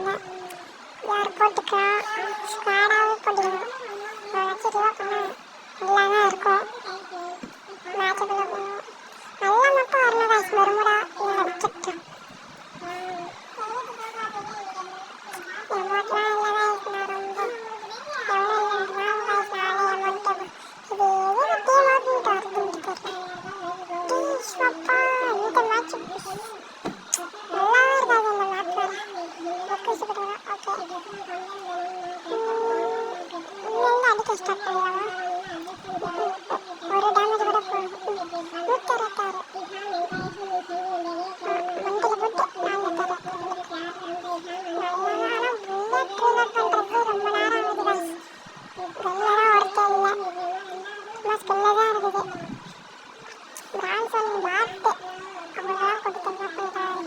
இல்லை, யார் போட்டுக்கலாம், ஸ்குவாடாகவே போட்டுக்கலாம். அதை வச்சு ரிவா பண்ணால் நல்லா தான் இருக்கும். மேட்சுக்குள்ளே போகணும், நல்லா மட்டும் வரணும் காய்ச்சி வருமுடா. இல்லை அடிச்சிட்டோம், எமோட்லாம் இல்லை காய்ச்சி. நான் ரொம்ப எவ்வளோ இல்லைன்றாலும் காய்ச்சி நானே எமோட்டேன். இது எதுவும் டீம் ஓட்டிட்டு வருதுன்னு தெரியல. டீஸ்வப்பா இந்த மேட்ச் நல்லாவே இருக்காது. இந்த மேட்ச் வேறு ஒக்கேசிக்கிட்டோம். ஓகே அடிக்க ஸ்டார்ட் பண்ணலாமா? ஒரு டேமேஜ் கூட போகும். 166 மண்டியில் போட்டு நான் தரேன். ஆனால் புல்லட் ட்ரீலர் பண்ணுறது ரொம்ப நேரம் ஆகுது கைஸ். வெளிலலாம் ஒருத்தர் இல்லை, சும்மா ஸ்கில்ல தான் இருக்குது. பிரான்சன் பாட்டு அவங்களாம் கொடுத்தா போயிட்டாரு.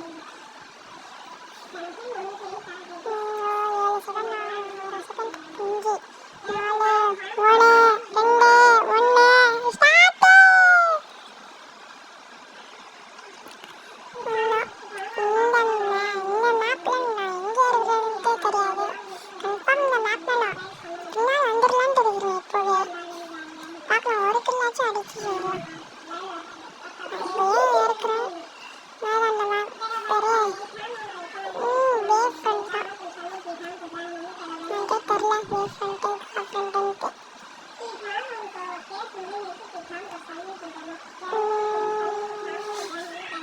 7 செகண்ட் 1 செகண்ட் 5 4 3 2 1 ஸ்டார்ட். இந்த மேப்பில் நான் எங்கே இருக்கிறதுன்ட்டே தெரியாது. கன்ஃபார்ம் இந்த மேப்பில் நான் பின்னால் வந்துடலான்ட்டு இருக்கிறேன். இப்போவே பார்க்கலாம், ஒரு கில்லாச்சும் அடிச்சு சேரலாம். அப்படியே இருக்கிறேன் மேலே அந்த மேப் பெரிய வேவ் ஃப்ரண்ட் தான். எனக்கே தெரில வேவ் ஃப்ரண்ட்டு ஃப்ரண்ட்டுன்ட்டு.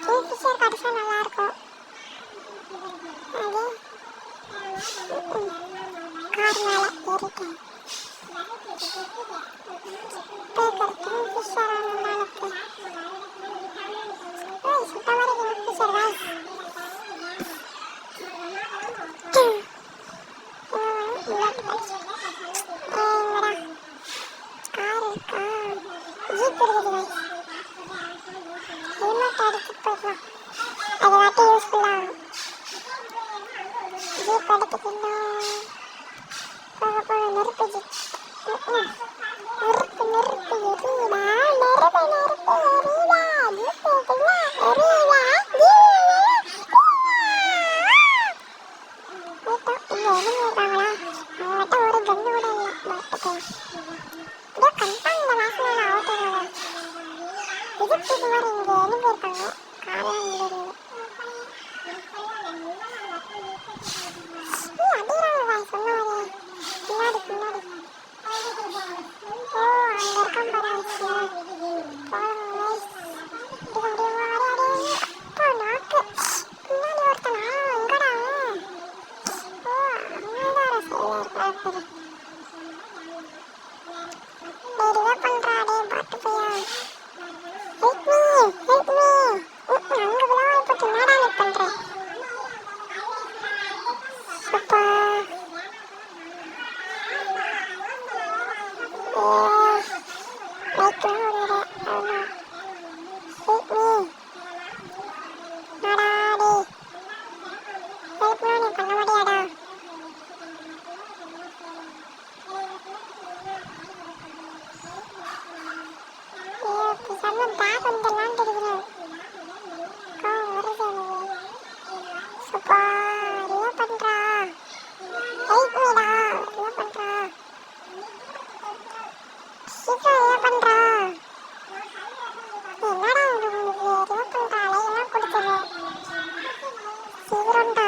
கிங்ஃபிஷர் கடைசியாக நல்லாயிருக்கும். அது கார் மேலே ஏறிட்டேன். பேக்கர் கிங்ஃபிஷர் ஆனதுக்கு சுத்தமாக கிங்ஃபிஷர் காய்ஸ். கார் இருக்கா, ஜீப் இருக்குது காய்ஸ். ஹெல்மெட் அடிச்சுட்டு போய்க்கலாம், அது வாட்டி யூஸ்ஃபுல்லாக. ஜீப் எடுத்துக்கலாம். போக போக நெருப்பு ஜீப். நெருப்பு நெருப்பு எரியுதா, நெருப்பு நெருப்பு எரியுதா, ஜீப் எடுத்துக்கலாம் எரியுதா. இங்கே எதுவும் இருக்காங்களா? அவங்ககிட்ட ஒரு கன்று கூட இல்லை. பாட்டுக்கு இதோ கன்ஃபார்ம் இந்த மேட்ச்ல நான் அவுட் ஆகுவேன். இதுக்கு மாதிரி இங்கே எலும்பு இருக்காங்க, காரெலாம் இங்கே இருக்குது. அடிக்கிறாங்க காய் சொன்ன மாதிரியே. பின்னாடி பின்னாடி ஓ அங்கே இருக்கான் பாரு. அப்பா நாக்கு பின்னாடி ஒருத்தனா, எங்கடா? ஓ அங்கேதான் சைடில் இருப்பாரு. ரிவா பண்ணுறா, டே பாட்டு பையா. Help me help me. அங்கே விழாவை போட்டு என்னடா நீ பண்ணுற? அப்பா பைக்லாம் ஓடுற அவ்வளோ. ஹெல்ப் மீ நாடா டே, ஹெல்ப்லாம் நீ பண்ண முடியாடா. பேசாம பேக் வந்துடலான்ட்டு இருக்கிறேன். வருது எனக்கு. சப்பா ரிவா பண்ணுறா, ஹெல்ப் மீடா. ரிவா பண்ணுறா, சீக்கிரம் ரிவா பண்ணுறா. என்னடா உங்களுக்கு ரிவா பண்ணுறா, அலையெல்லாம் கொடுத்துரு சீக்கிரம்டா.